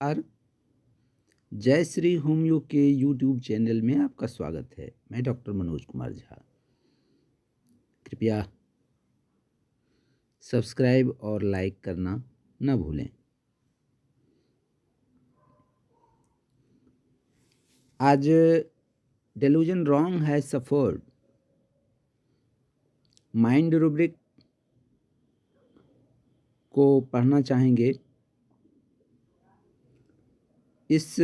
नमस्कार। जय श्री होम्यो के यूट्यूब चैनल में आपका स्वागत है। मैं डॉक्टर मनोज कुमार झा। कृपया सब्सक्राइब और लाइक करना न भूलें। आज delusion wrong has suffered mind rubric को पढ़ना चाहेंगे। इस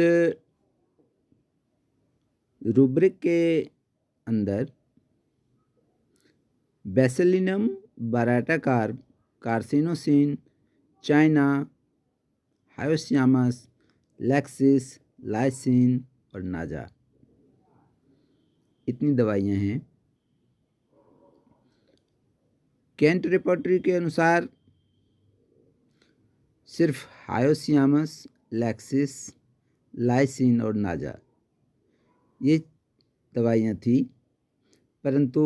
रूब्रिक के अंदर bacillinum baryta carb, carcinosin, china, hyoscyamus, lachesis, lyssin और नाजा, इतनी दवाइयाँ हैं। कैंट रिपोर्टरी के अनुसार सिर्फ हायोसियामस, लैक्सिस, लाइसिन और नाजा ये दवाइयाँ थी, परंतु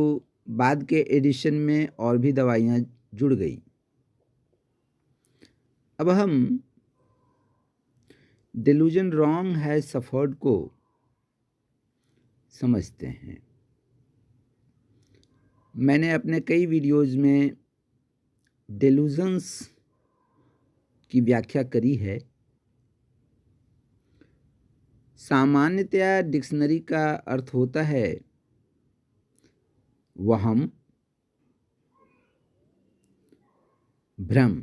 बाद के एडिशन में और भी दवाइयाँ जुड़ गई। अब हम डेलूजन रॉन्ग हैज सफर्ड को समझते हैं। मैंने अपने कई वीडियोज़ में डेलूजन्स की व्याख्या करी है। सामान्यतया डिक्शनरी का अर्थ होता है वहम, भ्रम,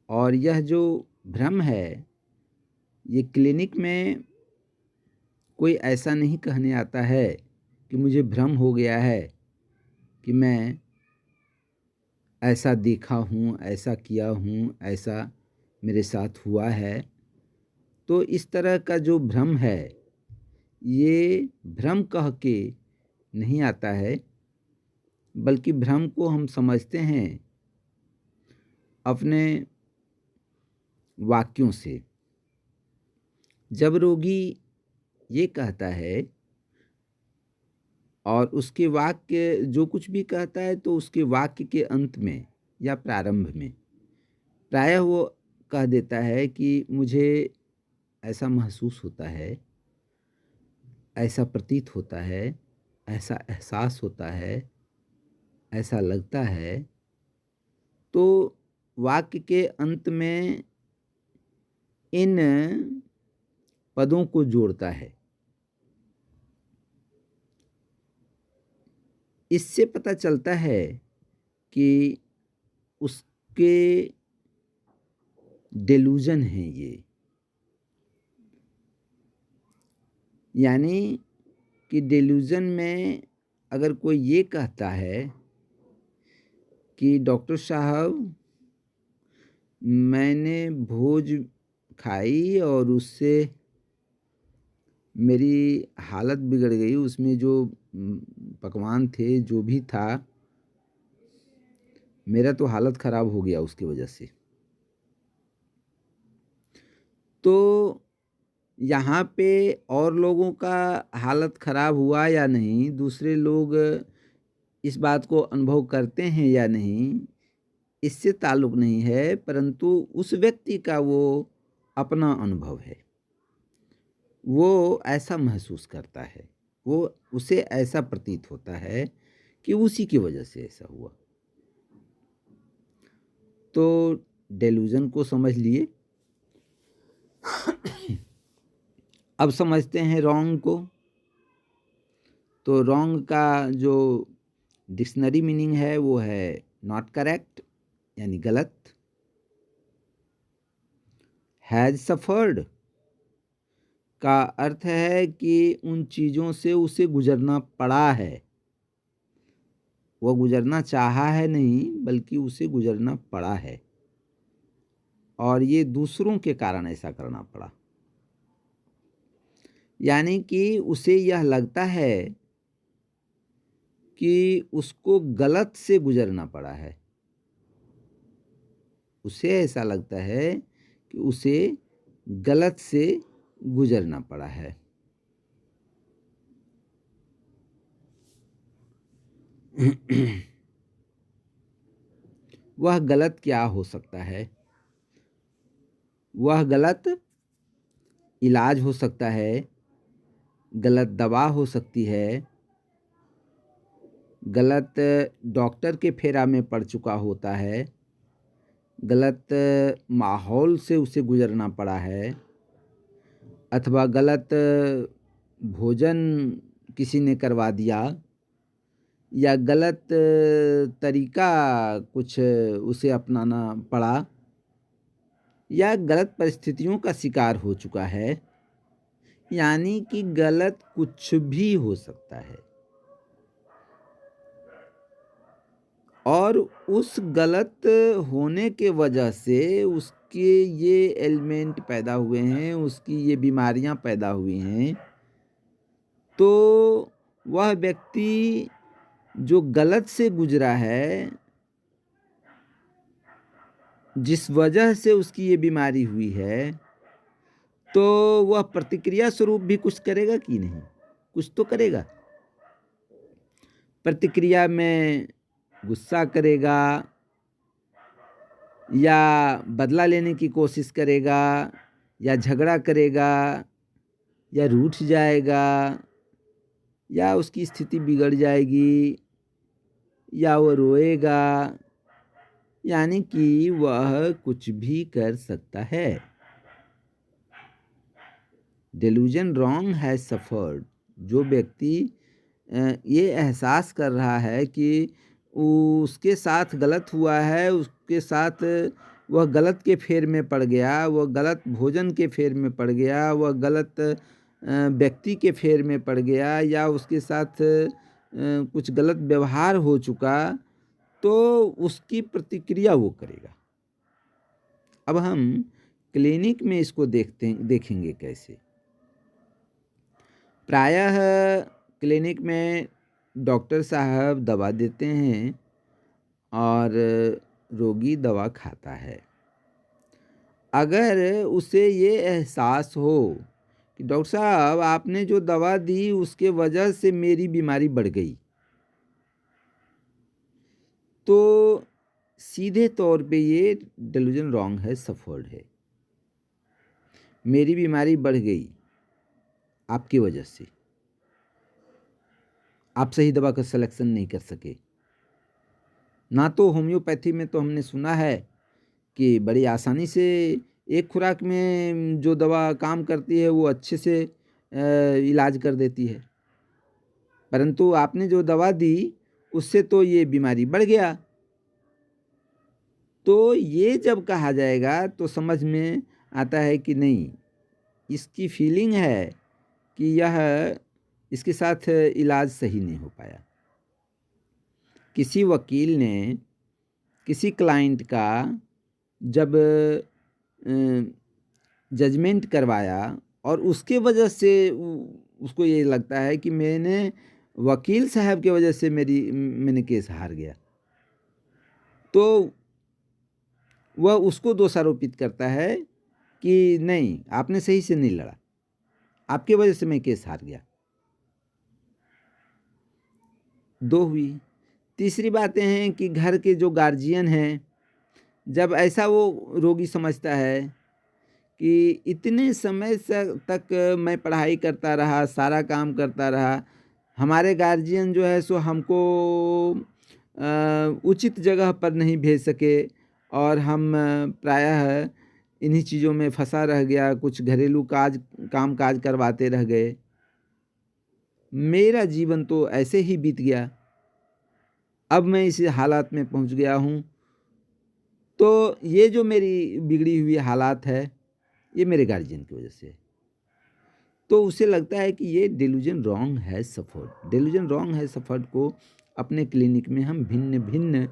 और यह जो भ्रम है ये क्लिनिक में कोई ऐसा नहीं कहने आता है कि मुझे भ्रम हो गया है कि मैं ऐसा देखा हूँ, ऐसा किया हूँ, ऐसा मेरे साथ हुआ है। तो इस तरह का जो भ्रम है ये भ्रम कह के नहीं आता है, बल्कि भ्रम को हम समझते हैं अपने वाक्यों से। जब रोगी ये कहता है और उसके वाक्य जो कुछ भी कहता है तो उसके वाक्य के अंत में या प्रारंभ में प्रायः वो कह देता है कि मुझे ऐसा महसूस होता है, ऐसा प्रतीत होता है, ऐसा एहसास होता है, ऐसा लगता है। तो वाक्य के अंत में इन पदों को जोड़ता है। इससे पता चलता है कि उसके डेलूजन हैं ये, यानी कि डेलूजन में अगर कोई ये कहता है कि डॉक्टर साहब मैंने भोज खाई और उससे मेरी हालत बिगड़ गई, उसमें जो पकवान थे जो भी था मेरा तो हालत ख़राब हो गया उसकी वजह से। तो यहाँ पे और लोगों का हालत ख़राब हुआ या नहीं, दूसरे लोग इस बात को अनुभव करते हैं या नहीं, इससे ताल्लुक़ नहीं है, परंतु उस व्यक्ति का वो अपना अनुभव है। वो ऐसा महसूस करता है, वो उसे ऐसा प्रतीत होता है कि उसी की वजह से ऐसा हुआ। तो डेलूजन को समझ लिए। अब समझते हैं रॉन्ग को। तो रॉन्ग का जो डिक्शनरी मीनिंग है वो है नॉट करेक्ट, यानी गलत। हैज सफर्ड का अर्थ है कि उन चीज़ों से उसे गुजरना पड़ा है। वह गुजरना चाहा है नहीं, बल्कि उसे गुजरना पड़ा है, और ये दूसरों के कारण ऐसा करना पड़ा। यानी कि उसे यह लगता है कि उसको गलत से गुजरना पड़ा है। उसे ऐसा लगता है कि उसे गलत से गुजरना पड़ा है। वह गलत क्या हो सकता है? वह गलत इलाज हो सकता है, गलत दवा हो सकती है, गलत डॉक्टर के फेरा में पड़ चुका होता है, गलत माहौल से उसे गुजरना पड़ा है, अथवा गलत भोजन किसी ने करवा दिया, या गलत तरीका कुछ उसे अपनाना पड़ा, या गलत परिस्थितियों का शिकार हो चुका है। यानी कि गलत कुछ भी हो सकता है, और उस गलत होने के वजह से उसके ये एलिमेंट पैदा हुए हैं, उसकी ये बीमारियां पैदा हुई हैं। तो वह व्यक्ति जो गलत से गुजरा है, जिस वजह से उसकी ये बीमारी हुई है, तो वह प्रतिक्रिया स्वरूप भी कुछ करेगा कि नहीं? कुछ तो करेगा। प्रतिक्रिया में गुस्सा करेगा, या बदला लेने की कोशिश करेगा, या झगड़ा करेगा, या रूठ जाएगा, या उसकी स्थिति बिगड़ जाएगी, या वो रोएगा। यानी कि वह कुछ भी कर सकता है। Delusion wrong has suffered. जो व्यक्ति ये एहसास कर रहा है कि उसके साथ गलत हुआ है, उसके साथ वह गलत के फेर में पड़ गया, वह गलत भोजन के फेर में पड़ गया, वह गलत व्यक्ति के फेर में पड़ गया, या उसके साथ कुछ गलत व्यवहार हो चुका, तो उसकी प्रतिक्रिया वो करेगा। अब हम क्लिनिक में इसको देखेंगे कैसे। प्रायः क्लिनिक में डॉक्टर साहब दवा देते हैं और रोगी दवा खाता है। अगर उसे ये एहसास हो कि डॉक्टर साहब आपने जो दवा दी उसके वजह से मेरी बीमारी बढ़ गई, तो सीधे तौर पे ये डेल्यूजन रॉन्ग है, सफर्ड है। मेरी बीमारी बढ़ गई आपकी वजह से, आप सही दवा का सिलेक्शन नहीं कर सके। ना तो होम्योपैथी में तो हमने सुना है कि बड़ी आसानी से एक खुराक में जो दवा काम करती है वो अच्छे से इलाज कर देती है, परंतु आपने जो दवा दी उससे तो ये बीमारी बढ़ गया। तो ये जब कहा जाएगा तो समझ में आता है कि नहीं, इसकी फीलिंग है कि यह इसके साथ इलाज सही नहीं हो पाया। किसी वकील ने किसी क्लाइंट का जब जजमेंट करवाया और उसके वजह से उसको ये लगता है कि मैंने वकील साहब की वजह से मैंने केस हार गया, तो वह उसको दोषारोपित करता है कि नहीं, आपने सही से नहीं लड़ा, आपकी वजह से मैं केस हार गया। दो हुई। तीसरी बातें हैं कि घर के जो गार्जियन हैं, जब ऐसा वो रोगी समझता है कि इतने समय से तक मैं पढ़ाई करता रहा, सारा काम करता रहा, हमारे गार्जियन जो है सो हमको उचित जगह पर नहीं भेज सके, और हम प्रायः इन्हीं चीज़ों में फंसा रह गया, कुछ घरेलू काम काज करवाते रह गए, मेरा जीवन तो ऐसे ही बीत गया, अब मैं इस हालात में पहुंच गया हूं, तो ये जो मेरी बिगड़ी हुई हालात है ये मेरे गार्जियन की वजह से। तो उसे लगता है कि ये डेल्यूजन रॉन्ग है सफर्ड। डेल्यूजन रॉन्ग है सफर्ड को अपने क्लिनिक में हम भिन्न भिन्न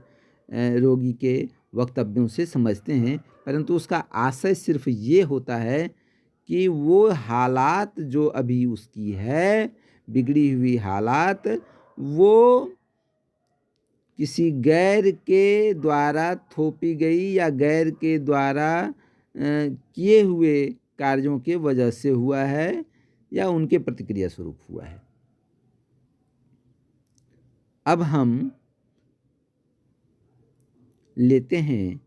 रोगी के वक्तव्यों से समझते हैं, परंतु उसका आशय सिर्फ ये होता है कि वो हालात जो अभी उसकी है, बिगड़ी हुई हालात, वो किसी गैर के द्वारा थोपी गई या गैर के द्वारा किए हुए कार्यों के वजह से हुआ है, या उनके प्रतिक्रिया स्वरूप हुआ है। अब हम लेते हैं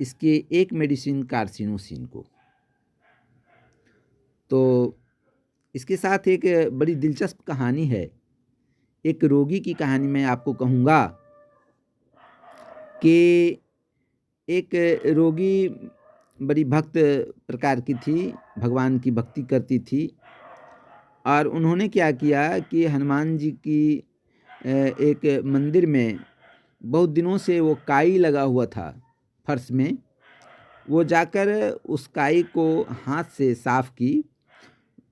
इसके एक मेडिसिन कार्सिनोसिन को। तो इसके साथ एक बड़ी दिलचस्प कहानी है। एक रोगी की कहानी मैं आपको कहूँगा कि एक रोगी बड़ी भक्त प्रकार की थी, भगवान की भक्ति करती थी, और उन्होंने क्या किया कि हनुमान जी की एक मंदिर में बहुत दिनों से वो काई लगा हुआ था फर्श में। वो जाकर उस काई को हाथ से साफ की,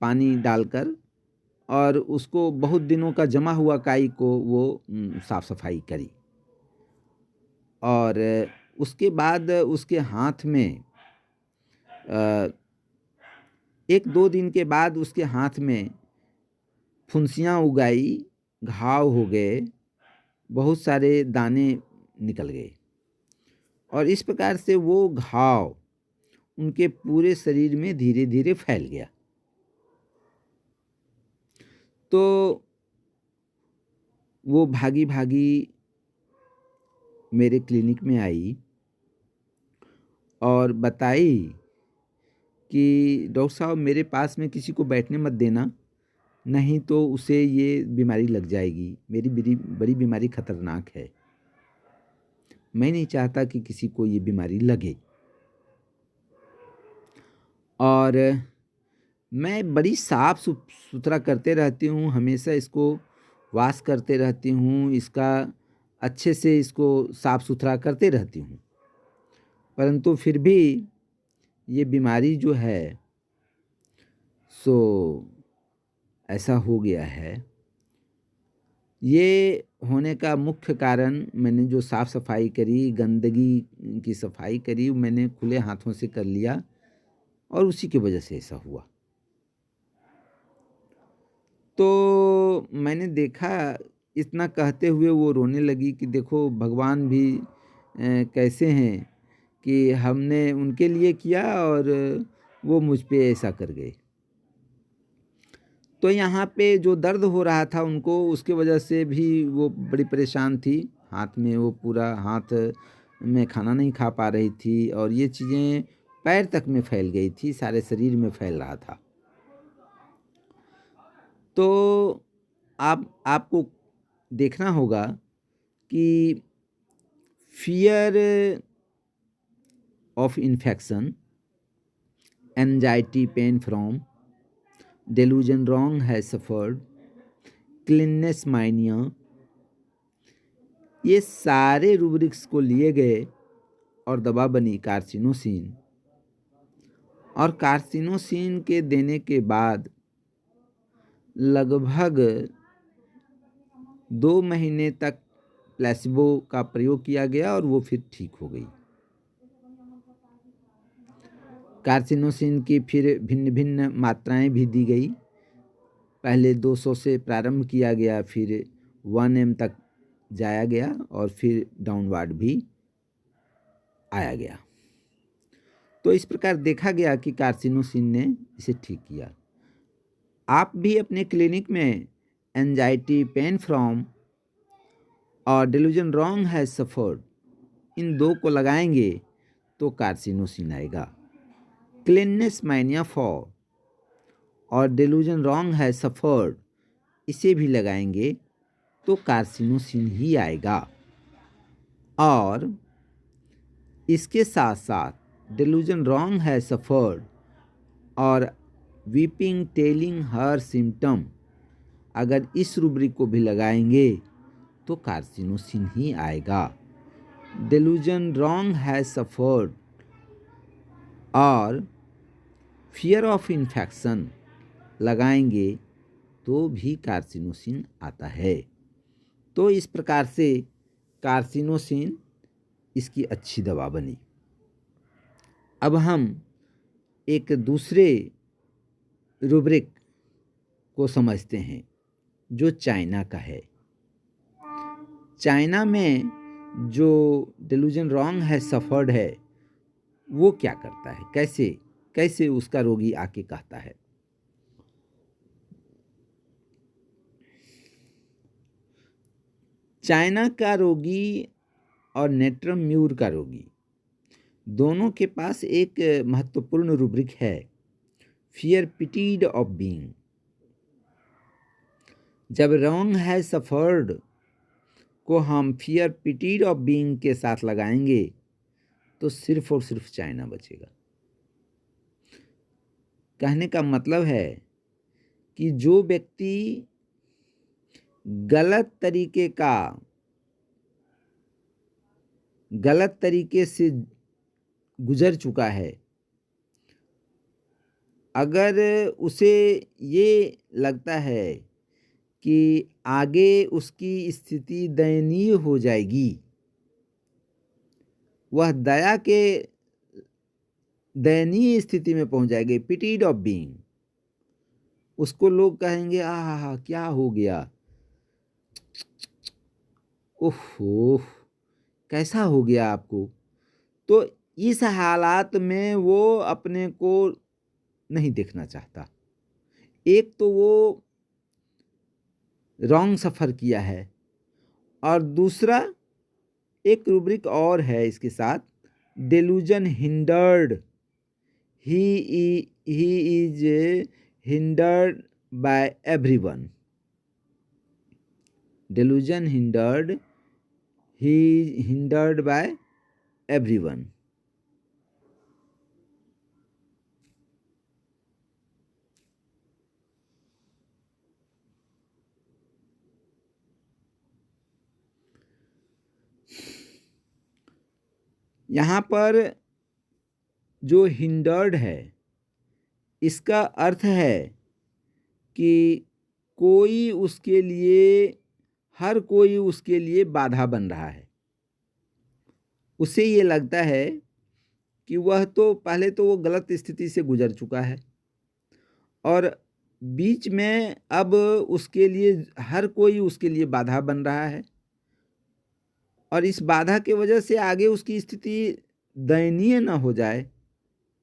पानी डालकर, और उसको बहुत दिनों का जमा हुआ काई को वो साफ सफाई करी। और उसके बाद उसके हाथ में एक दो दिन के बाद उसके हाथ में फुंसियाँ उगाई, घाव हो गए, बहुत सारे दाने निकल गए, और इस प्रकार से वो घाव उनके पूरे शरीर में धीरे धीरे फैल गया। तो वो भागी भागी मेरे क्लिनिक में आई और बताई कि डॉक्टर साहब, मेरे पास में किसी को बैठने मत देना, नहीं तो उसे ये बीमारी लग जाएगी। मेरी बड़ी बीमारी खतरनाक है, मैं नहीं चाहता कि किसी को ये बीमारी लगे। और मैं बड़ी साफ सुथरा करते रहती हूँ, हमेशा इसको वॉश करते रहती हूँ, इसका अच्छे से इसको साफ सुथरा करते रहती हूँ, परंतु फिर भी ये बीमारी जो है सो ऐसा हो गया है। ये होने का मुख्य कारण, मैंने जो साफ़ सफाई करी, गंदगी की सफाई करी, मैंने खुले हाथों से कर लिया, और उसी की वजह से ऐसा हुआ। तो मैंने देखा, इतना कहते हुए वो रोने लगी कि देखो भगवान भी कैसे हैं कि हमने उनके लिए किया और वो मुझ पे ऐसा कर गए। तो यहाँ पे जो दर्द हो रहा था उनको, उसके वजह से भी वो बड़ी परेशान थी। हाथ में वो पूरा हाथ में खाना नहीं खा पा रही थी, और ये चीज़ें पैर तक में फैल गई थी, सारे शरीर में फैल रहा था। तो आपको देखना होगा कि fear of infection, anxiety, pain from, delusion wrong has suffered, cleanness mania, ये सारे रूब्रिक्स को लिए गए और दवा बनी कार्सिनोसिन। और कार्सिनोसिन के देने के बाद लगभग 2 महीने तक प्लेसिबो का प्रयोग किया गया और वो फिर ठीक हो गई। कार्सिनोसिन की फिर भिन्न भिन्न मात्राएं भी दी गई। पहले 200 से प्रारंभ किया गया, फिर 1 mg तक जाया गया, और फिर डाउनवार्ड भी आया गया। तो इस प्रकार देखा गया कि कार्सिनोसिन ने इसे ठीक किया। आप भी अपने क्लिनिक में एंजाइटी, पेन फ्रॉम और डेलूजन रॉन्ग हैज सफर्ड, इन दो को लगाएंगे तो कार्सिनोसिन आएगा। क्लीननेस माइनिया फॉर और डेलूजन रॉन्ग हैज सफर्ड, इसे भी लगाएंगे तो कार्सिनोसिन ही आएगा। और इसके साथ साथ डेलूजन रॉन्ग हैज सफर्ड और वीपिंग, टेलिंग हर सिम्टम, अगर इस रूब्रिक को भी लगाएंगे तो कार्सिनोसिन ही आएगा। डेलूजन रॉन्ग हैज सफर्ड और फियर ऑफ इन्फेक्शन लगाएंगे तो भी कार्सिनोसिन आता है। तो इस प्रकार से कार्सिनोसिन इसकी अच्छी दवा बनी। अब हम एक दूसरे रूब्रिक को समझते हैं जो चाइना का है। चाइना में जो डेलूजन रॉन्ग है, सफर्ड है, वो क्या करता है, कैसे कैसे उसका रोगी आके कहता है। चाइना का रोगी और नेट्रम म्यूर का रोगी दोनों के पास एक महत्वपूर्ण रूब्रिक है, फियर पिटीड ऑफ बीइंग। जब रॉन्ग है सफर्ड को हम फियर पिटीड ऑफ बीइंग के साथ लगाएंगे तो सिर्फ और सिर्फ चाइना बचेगा। कहने का मतलब है कि जो व्यक्ति गलत तरीके से गुजर चुका है, अगर उसे ये लगता है कि आगे उसकी स्थिति दयनीय हो जाएगी, वह दया के दयनीय स्थिति में पहुंच जाएगी, पिटीड ऑफ बीइंग। उसको लोग कहेंगे आहा क्या हो गया, ओह कैसा हो गया आपको। तो इस हालात में वो अपने को नहीं देखना चाहता। एक तो वो रॉन्ग सफ़र किया है, और दूसरा एक रूब्रिक और है इसके साथ, delusion hindered. He is hindered by everyone. Delusion hindered, he hindered by everyone. यहाँ पर जो हिंडर्ड है, इसका अर्थ है कि हर कोई उसके लिए बाधा बन रहा है। उसे ये लगता है कि वह तो पहले तो वो गलत स्थिति से गुजर चुका है, और बीच में अब उसके लिए हर कोई उसके लिए बाधा बन रहा है, और इस बाधा के वजह से आगे उसकी स्थिति दयनीय न हो जाए,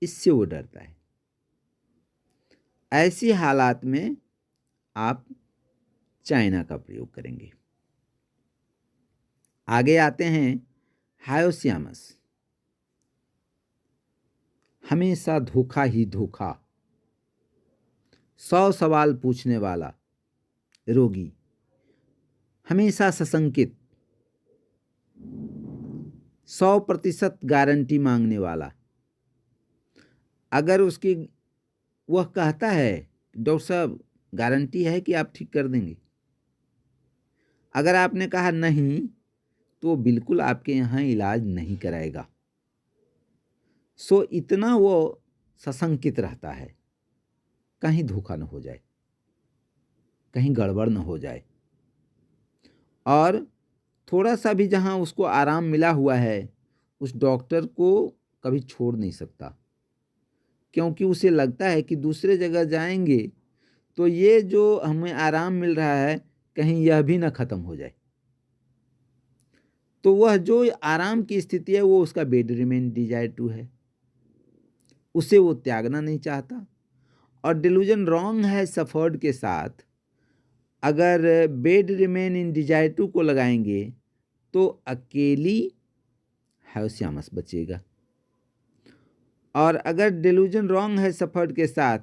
इससे वो डरता है। ऐसी हालात में आप चाइना का प्रयोग करेंगे। आगे आते हैं हायोसियामस। हमेशा धोखा ही धोखा, 100 सवाल पूछने वाला रोगी, हमेशा सशंकित, 100% गारंटी मांगने वाला। अगर वह कहता है डॉक्टर साहब गारंटी है कि आप ठीक कर देंगे, अगर आपने कहा नहीं तो बिल्कुल आपके यहाँ इलाज नहीं कराएगा। सो इतना वो सशंकित रहता है, कहीं धोखा न हो जाए, कहीं गड़बड़ न हो जाए। और थोड़ा सा भी जहाँ उसको आराम मिला हुआ है, उस डॉक्टर को कभी छोड़ नहीं सकता, क्योंकि उसे लगता है कि दूसरे जगह जाएंगे तो ये जो हमें आराम मिल रहा है कहीं यह भी ना ख़त्म हो जाए। तो वह जो आराम की स्थिति है वो उसका बेड रिमेन डिजायर टू है, उसे वो त्यागना नहीं चाहता। और डिल्यूजन रॉन्ग है सफर्ड के साथ अगर bed remain in desire to को लगाएंगे तो अकेली हायोसियामस बचेगा, और अगर डिल्यूजन रॉन्ग है सफर्ड के साथ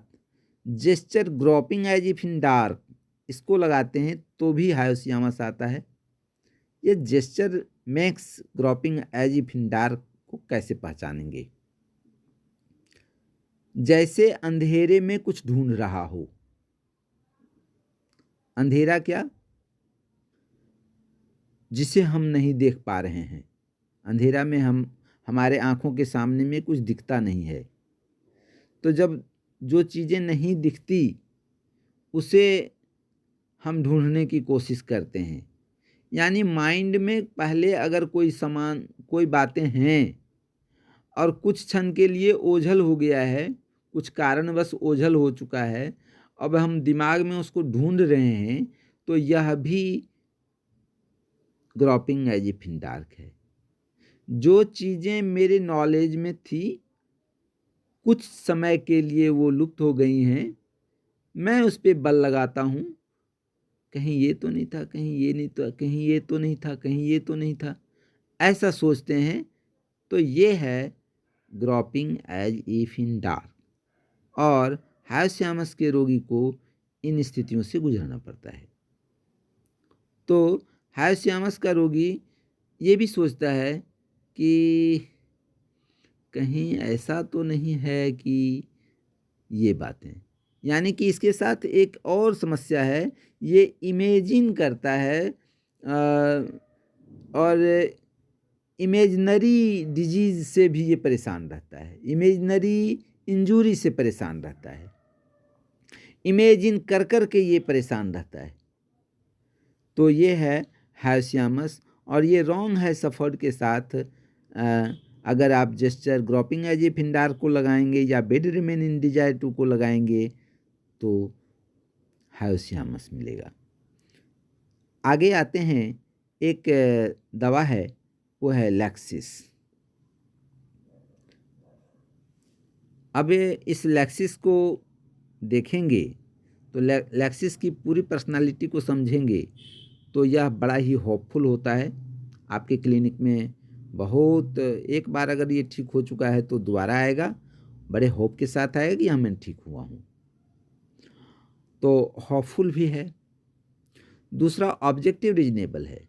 gesture groping as if in dark इसको लगाते हैं तो भी हायोसियामस आता है। ये gesture makes groping as if in dark को कैसे पहचानेंगे? जैसे अंधेरे में कुछ ढूंढ रहा हो। अंधेरा क्या? जिसे हम नहीं देख पा रहे हैं। अंधेरा में हमारे आँखों के सामने में कुछ दिखता नहीं है। तो जब जो चीज़ें नहीं दिखती उसे हम ढूंढने की कोशिश करते हैं। यानी माइंड में पहले अगर कोई बातें हैं और कुछ क्षण के लिए ओझल हो गया है, कुछ कारणवश ओझल हो चुका है, अब हम दिमाग में उसको ढूंढ रहे हैं, तो यह भी groping as if in dark है। जो चीज़ें मेरे नॉलेज में थी कुछ समय के लिए वो लुप्त हो गई हैं, मैं उस पर बल लगाता हूँ, कहीं ये तो नहीं था, कहीं ये नहीं था, कहीं ये तो नहीं था, कहीं ये तो नहीं था, ऐसा सोचते हैं। तो ये है ग्रॉपिंग एज इफ इन डार्क। और हायोसियामस के रोगी को इन स्थितियों से गुजरना पड़ता है। तो हायोसियामस का रोगी ये भी सोचता है कि कहीं ऐसा तो नहीं है कि ये बातें, यानी कि इसके साथ एक और समस्या है, ये इमेजिन करता है और इमेजनरी डिजीज से भी ये परेशान रहता है, इमेजनरी इंजूरी से परेशान रहता है, इमेजिन कर कर के ये परेशान रहता है। तो ये है हायोसियामस, और ये रॉन्ग है सफर्ड के साथ। अगर आप जेस्चर ग्रॉपिंग एज ए फिंडार को लगाएंगे या bed remain in desire to को लगाएंगे तो हायोसियामस मिलेगा। आगे आते हैं, एक दवा है, वो है लैक्सिस। अब इस लैक्सिस को देखेंगे तो लैक्सिस की पूरी पर्सनालिटी को समझेंगे तो यह बड़ा ही होपफुल होता है। आपके क्लिनिक में बहुत, एक बार अगर ये ठीक हो चुका है तो दोबारा आएगा, बड़े होप के साथ आएगा कि हाँ मैं ठीक हुआ हूँ, तो होपफुल भी है। दूसरा, ऑब्जेक्टिव रीजनेबल है,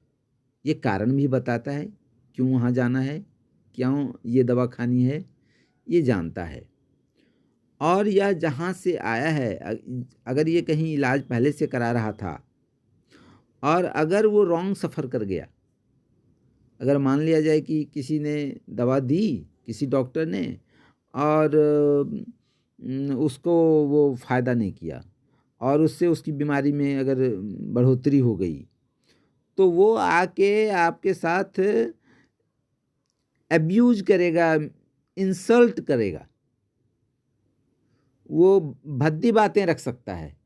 ये कारण भी बताता है क्यों वहाँ जाना है, क्यों ये दवा खानी है, ये जानता है। और यह जहाँ से आया है, अगर ये कहीं इलाज पहले से करा रहा था और अगर वो रॉन्ग सफ़र कर गया, अगर मान लिया जाए कि किसी ने दवा दी, किसी डॉक्टर ने, और उसको वो फ़ायदा नहीं किया और उससे उसकी बीमारी में अगर बढ़ोतरी हो गई, तो वो आके आपके साथ अब्यूज करेगा, इंसल्ट करेगा, वो भद्दी बातें रख सकता है।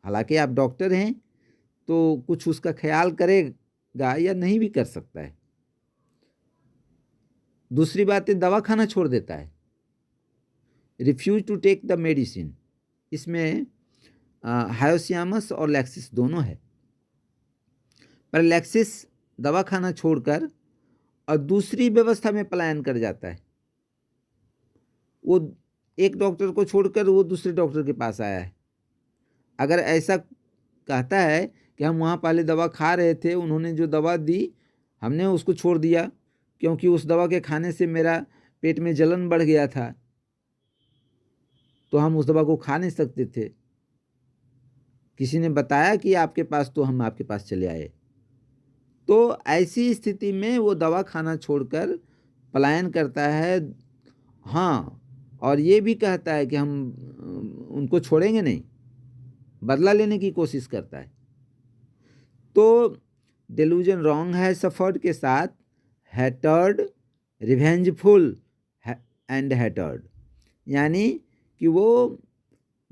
हालांकि आप डॉक्टर हैं तो कुछ उसका ख्याल करेगा या नहीं भी कर सकता है। दूसरी बात है, दवा खाना छोड़ देता है, refuse to take the medicine. इसमें हायोसियामस और लैक्सिस दोनों है, पर लैक्सिस दवा खाना छोड़कर और दूसरी व्यवस्था में पलायन कर जाता है। वो एक डॉक्टर को छोड़कर वो दूसरे डॉक्टर के पास आया है। अगर ऐसा कहता है कि हम वहाँ पहले दवा खा रहे थे, उन्होंने जो दवा दी हमने उसको छोड़ दिया क्योंकि उस दवा के खाने से मेरा पेट में जलन बढ़ गया था, तो हम उस दवा को खा नहीं सकते थे, किसी ने बताया कि आपके पास, तो हम आपके पास चले आए। तो ऐसी स्थिति में वो दवा खाना छोड़कर पलायन करता है। हाँ, और ये भी कहता है कि हम उनको छोड़ेंगे नहीं, बदला लेने की कोशिश करता है। तो डेलूजन रॉन्ग है सफर्ड के साथ, हैटर्ड, रिवेंजफुल एंड हैटर्ड, यानी कि वो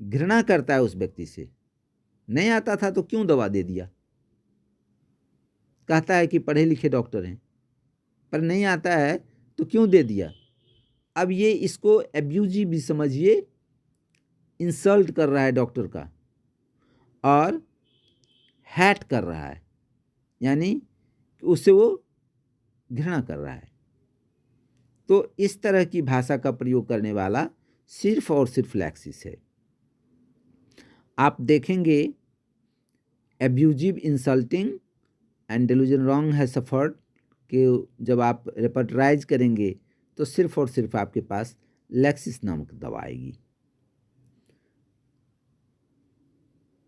घृणा करता है उस व्यक्ति से। नहीं आता था तो क्यों दवा दे दिया, कहता है कि पढ़े लिखे डॉक्टर हैं, पर नहीं आता है तो क्यों दे दिया। अब ये इसको एब्यूजिव भी समझिए, इंसल्ट कर रहा है डॉक्टर का और हैट कर रहा है, यानी उससे वो घृणा कर रहा है। तो इस तरह की भाषा का प्रयोग करने वाला सिर्फ और सिर्फ लैक्सिस है। आप देखेंगे एब्यूजिव, इंसल्टिंग एंड डेलूजन रॉन्ग है सफर्ड कि जब आप रेपर्टराइज करेंगे तो सिर्फ और सिर्फ आपके पास लैक्सिस नामक दवा आएगी।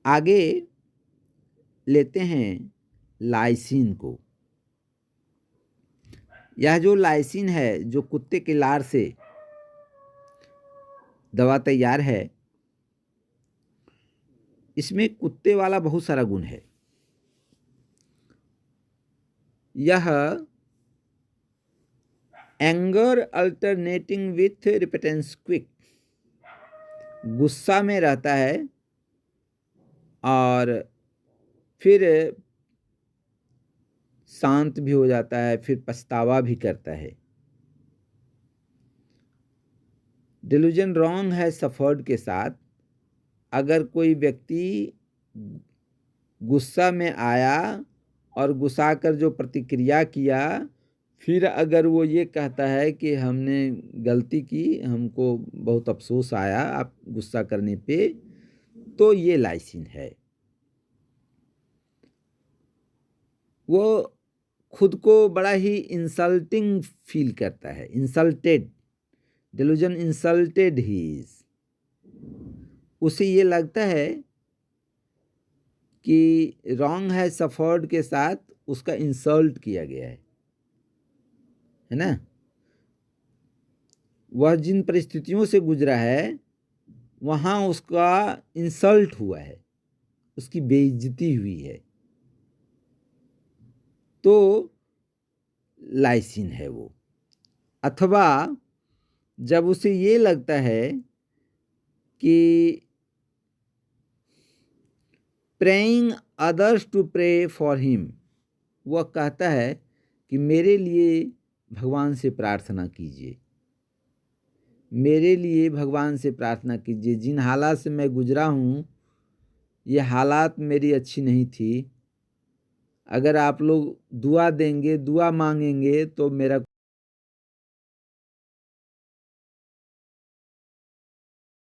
आगे लेते हैं लाइसिन को। यह जो लाइसिन है, जो कुत्ते के लार से दवा तैयार है, इसमें कुत्ते वाला बहुत सारा गुण है। यह एंगर अल्टरनेटिंग विथ रिपेटेंस क्विक, गुस्सा में रहता है और फिर शांत भी हो जाता है, फिर पछतावा भी करता है। डिल्यूजन रॉन्ग है सफर्ड के साथ, अगर कोई व्यक्ति गुस्सा में आया और गुस्सा कर जो प्रतिक्रिया किया, फिर अगर वो ये कहता है कि हमने गलती की, हमको बहुत अफसोस आया आप गुस्सा करने पे, तो ये लाइसिन है। वो खुद को बड़ा ही इंसल्टिंग फील करता है, insulted, delusion insulted he is. उसे ये लगता है कि रॉन्ग है सफर्ड के साथ उसका इंसल्ट किया गया है ना। वह जिन परिस्थितियों से गुजरा है वहाँ उसका इंसल्ट हुआ है, उसकी बेइज्जती हुई है, तो लाइसिन है वो। अथवा जब उसे ये लगता है कि praying others to pray for him, वह कहता है कि मेरे लिए भगवान से प्रार्थना कीजिए, मेरे लिए भगवान से प्रार्थना कीजिए। जिन हालात से मैं गुजरा हूँ, ये हालात मेरी अच्छी नहीं थी। अगर आप लोग दुआ देंगे, दुआ मांगेंगे तो मेरा